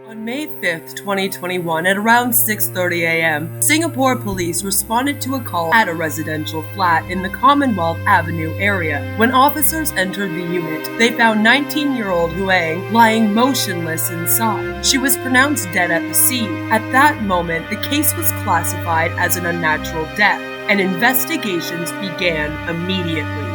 On May 5th, 2021, at around 6:30 a.m., Singapore police responded to a call at a residential flat in the Commonwealth Avenue area. When officers entered the unit, they found 19-year-old Huang lying motionless inside. She was pronounced dead at the scene. At that moment, the case was classified as an unnatural death, and investigations began immediately.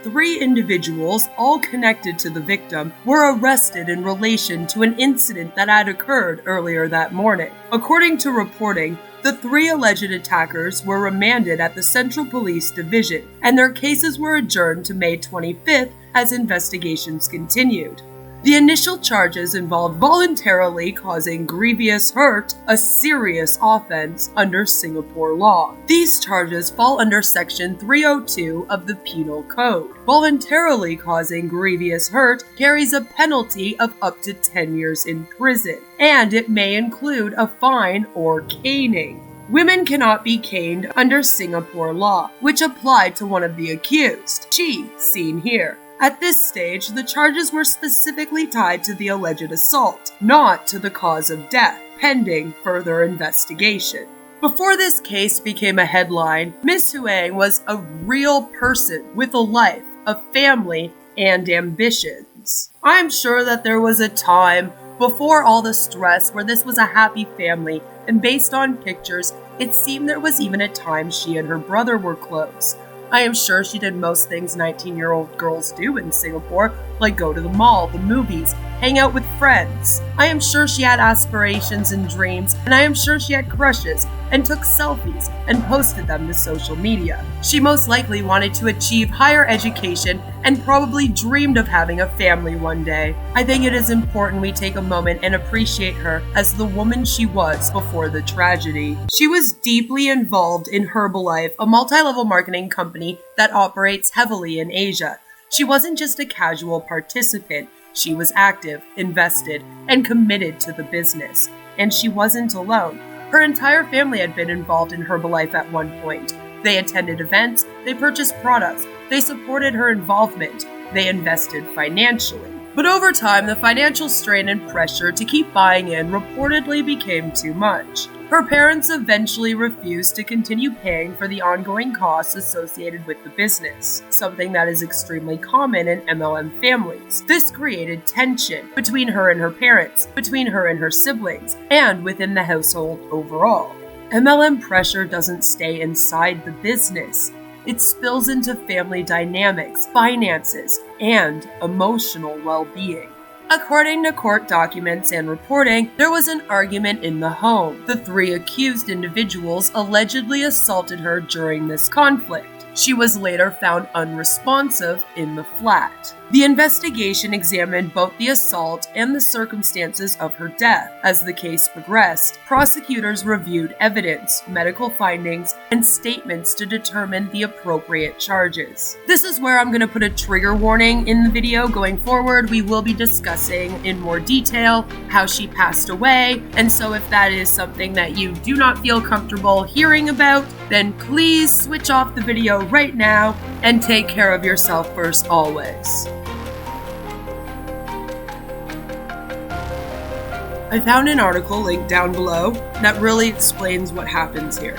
Three individuals, all connected to the victim, were arrested in relation to an incident that had occurred earlier that morning. According to reporting, the three alleged attackers were remanded at the Central Police Division, and their cases were adjourned to May 25th as investigations continued. The initial charges involved voluntarily causing grievous hurt, a serious offense under Singapore law. These charges fall under Section 302 of the Penal Code. Voluntarily causing grievous hurt carries a penalty of up to 10 years in prison, and it may include a fine or caning. Women cannot be caned under Singapore law, which applied to one of the accused, Chee, seen here. At this stage, the charges were specifically tied to the alleged assault, not to the cause of death, pending further investigation. Before this case became a headline, Miss Huang was a real person with a life, a family, and ambitions. I'm sure that there was a time before all the stress where this was a happy family, and based on pictures, it seemed there was even a time she and her brother were close. I am sure she did most things 19-year-old girls do in Singapore, like go to the mall, the movies, hang out with friends. I am sure she had aspirations and dreams, and I am sure she had crushes and took selfies and posted them to social media. She most likely wanted to achieve higher education and probably dreamed of having a family one day. I think it is important we take a moment and appreciate her as the woman she was before the tragedy. She was deeply involved in Herbalife, a multi-level marketing company that operates heavily in Asia. She wasn't just a casual participant. She was active, invested, and committed to the business. And she wasn't alone. Her entire family had been involved in Herbalife at one point. They attended events, they purchased products, they supported her involvement, they invested financially. But over time, the financial strain and pressure to keep buying in reportedly became too much. Her parents eventually refused to continue paying for the ongoing costs associated with the business, something that is extremely common in MLM families. This created tension between her and her parents, between her and her siblings, and within the household overall. MLM pressure doesn't stay inside the business. It spills into family dynamics, finances, and emotional well-being. According to court documents and reporting, there was an argument in the home. The three accused individuals allegedly assaulted her during this conflict. She was later found unresponsive in the flat. The investigation examined both the assault and the circumstances of her death. As the case progressed, prosecutors reviewed evidence, medical findings, and statements to determine the appropriate charges. This is where I'm going to put a trigger warning in the video. Going forward, we will be discussing in more detail how she passed away, and so if that is something that you do not feel comfortable hearing about, then please switch off the video right now and take care of yourself first always. I found an article linked down below that really explains what happens here.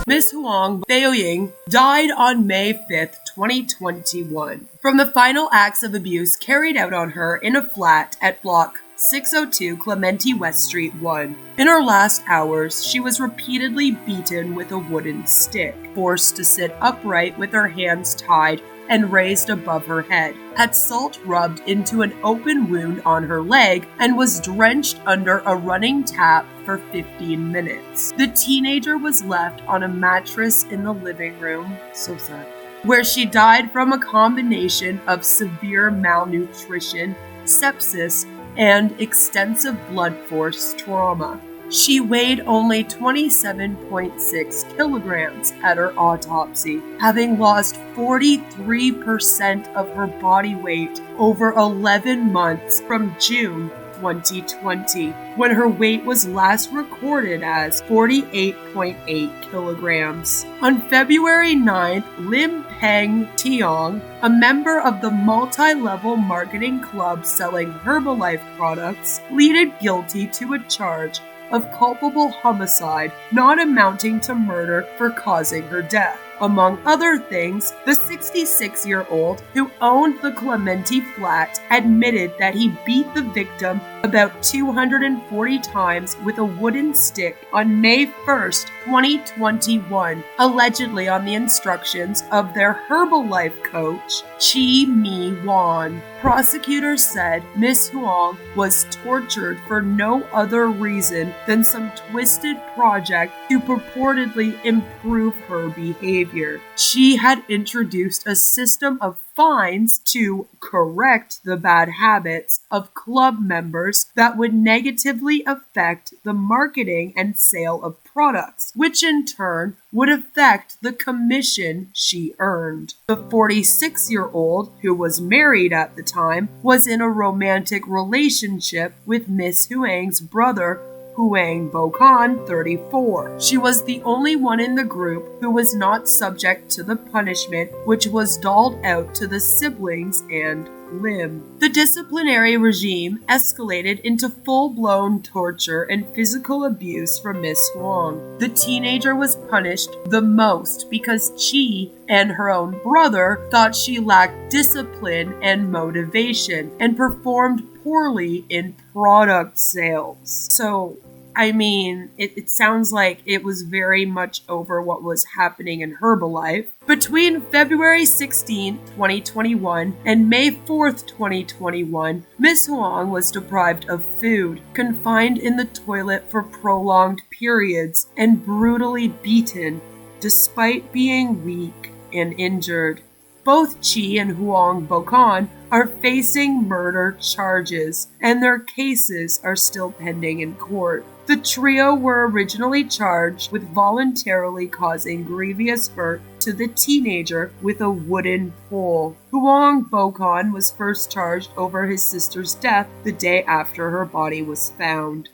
Miss Huang Beoying died on May 5th, 2021, from the final acts of abuse carried out on her in a flat at Block 602 Clementi West Street 1. In her last hours, she was repeatedly beaten with a wooden stick, forced to sit upright with her hands tied and raised above her head, had salt rubbed into an open wound on her leg, and was drenched under a running tap for 15 minutes. The teenager was left on a mattress in the living room, so sad, where she died from a combination of severe malnutrition, sepsis, and extensive blood force trauma. She weighed only 27.6 kilograms at her autopsy, having lost 43% of her body weight over 11 months from June 2020, when her weight was last recorded as 48.8 kilograms. On February 9th, Lim Peng Tiong, a member of the multi-level marketing club selling Herbalife products, pleaded guilty to a charge of culpable homicide not amounting to murder for causing her death. Among other things, the 66-year-old who owned the Clementi flat admitted that he beat the victim about 240 times with a wooden stick on May 1st, 2021, allegedly on the instructions of their Herbalife coach, Chee Huang. Prosecutors said Miss Huang was tortured for no other reason than some twisted project to purportedly improve her behavior. She had introduced a system of fines to correct the bad habits of club members that would negatively affect the marketing and sale of products, which in turn would affect the commission she earned. The 46-year-old, who was married at the time, was in a romantic relationship with Miss Huang's brother, Huang Bocan, 34. She was the only one in the group who was not subject to the punishment which was doled out to the siblings and Lim. The disciplinary regime escalated into full-blown torture and physical abuse from Miss Huang. The teenager was punished the most because Chee and her own brother thought she lacked discipline and motivation and performed poorly in product sales. So, I mean, it sounds like it was very much over what was happening in Herbalife. Between February 16, 2021 and May 4th, 2021, Miss Huang was deprived of food, confined in the toilet for prolonged periods, and brutally beaten, despite being weak and injured. Both Chee and Huang Bocan are facing murder charges, and their cases are still pending in court. The trio were originally charged with voluntarily causing grievous hurt to the teenager with a wooden pole. Huang Bocan was first charged over his sister's death the day after her body was found.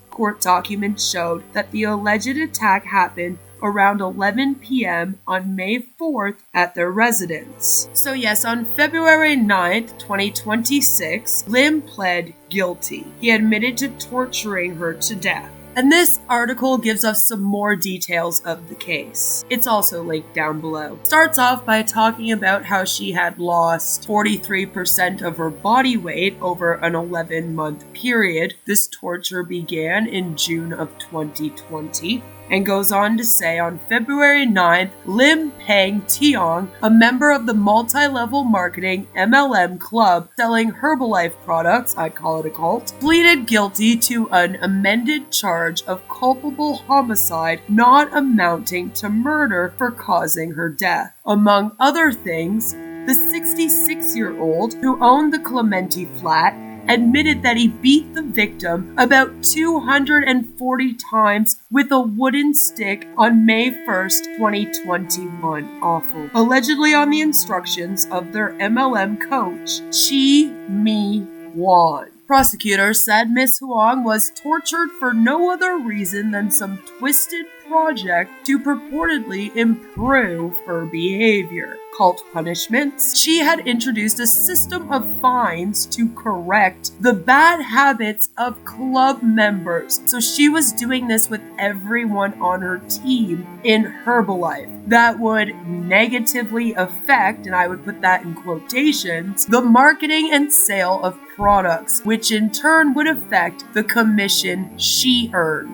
Court documents showed that the alleged attack happened around 11 p.m. on May 4th at their residence. So yes, on February 9th, 2026, Lim pled guilty. He admitted to torturing her to death. And this article gives us some more details of the case. It's also linked down below. Starts off by talking about how she had lost 43% of her body weight over an 11-month period. This torture began in June of 2020. And goes on to say on February 9th, Lim Peng Tiong, a member of the multi-level marketing MLM club selling Herbalife products, I call it a cult, pleaded guilty to an amended charge of culpable homicide not amounting to murder for causing her death. Among other things, the 66-year-old who owned the Clementi flat admitted that he beat the victim about 240 times with a wooden stick on May 1st, 2021. Awful. Allegedly on the instructions of their MLM coach, Chee Huang. Prosecutors said Miss Huang was tortured for no other reason than some twisted project to purportedly improve her behavior. Cult punishments. She had introduced a system of fines to correct the bad habits of club members. So she was doing this with everyone on her team in Herbalife. That would negatively affect, and I would put that in quotations, the marketing and sale of products, which in turn would affect the commission she earned.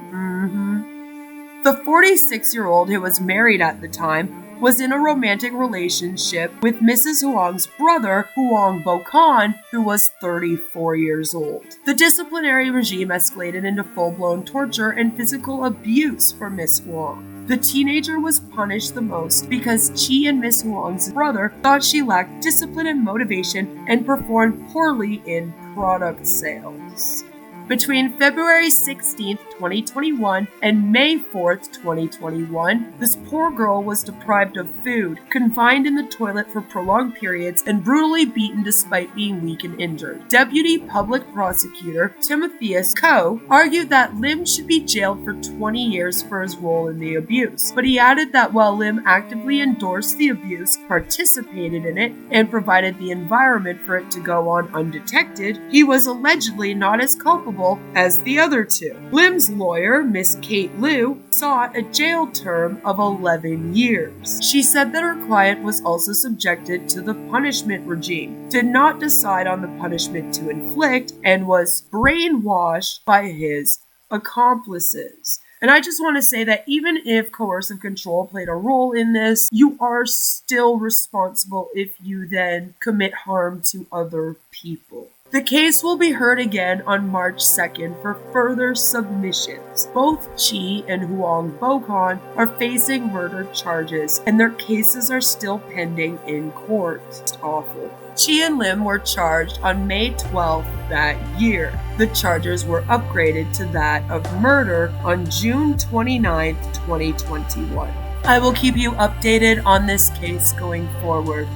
The 46-year-old who was married at the time was in a romantic relationship with Mrs. Huang's brother, Huang Bocan, who was 34 years old. The disciplinary regime escalated into full-blown torture and physical abuse for Miss Huang. The teenager was punished the most because Chee and Miss Huang's brother thought she lacked discipline and motivation and performed poorly in product sales. Between February 16, 2021, and May 4th, 2021, this poor girl was deprived of food, confined in the toilet for prolonged periods, and brutally beaten despite being weak and injured. Deputy Public Prosecutor Timotheus Coe argued that Lim should be jailed for 20 years for his role in the abuse, but he added that while Lim actively endorsed the abuse, participated in it, and provided the environment for it to go on undetected, he was allegedly not as culpable as the other two. Lim's lawyer, Miss Kate Liu, sought a jail term of 11 years. She said that her client was also subjected to the punishment regime, did not decide on the punishment to inflict, and was brainwashed by his accomplices. And I just want to say that even if coercive control played a role in this, you are still responsible if you then commit harm to other people. The case will be heard again on March 2nd for further submissions. Both Chee and Huang are facing murder charges, and their cases are still pending in court. It's awful. Chee and Lim were charged on May 12th that year. The charges were upgraded to that of murder on June 29th, 2021. I will keep you updated on this case going forward.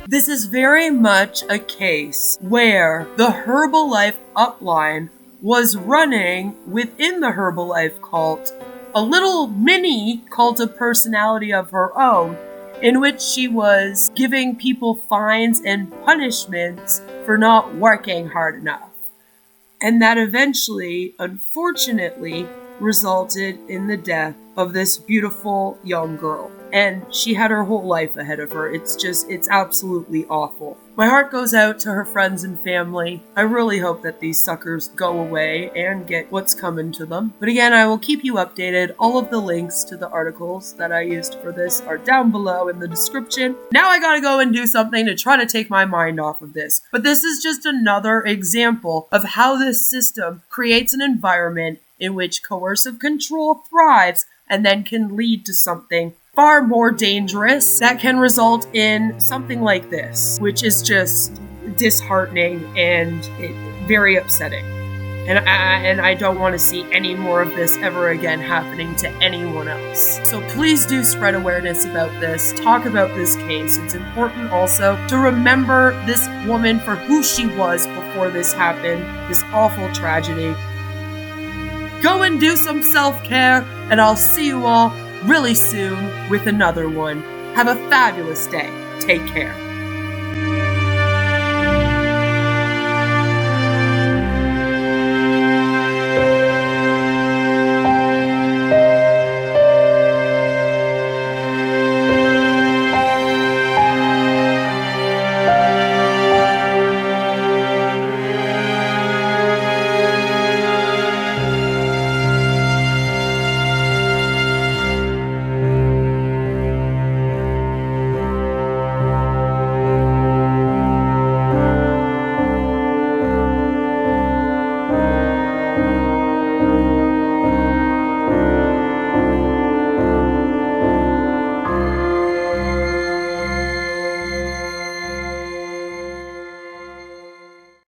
This is very much a case where the Herbalife upline was running within the Herbalife cult a little mini cult of personality of her own, in which she was giving people fines and punishments for not working hard enough. And that eventually, unfortunately, resulted in the death of this beautiful young girl. And she had her whole life ahead of her. It's absolutely awful. My heart goes out to her friends and family. I really hope that these suckers go away and get what's coming to them. But again, I will keep you updated. All of the links to the articles that I used for this are down below in the description. Now I gotta go and do something to try to take my mind off of this. But this is just another example of how this system creates an environment in which coercive control thrives and then can lead to something far more dangerous that can result in something like this, which is just disheartening and very upsetting. And I don't want to see any more of this ever again happening to anyone else. So please do spread awareness about this. Talk about this case. It's important also to remember this woman for who she was before this happened, this awful tragedy. Go and do some self-care, and I'll see you all really soon with another one. Have a fabulous day. Take care.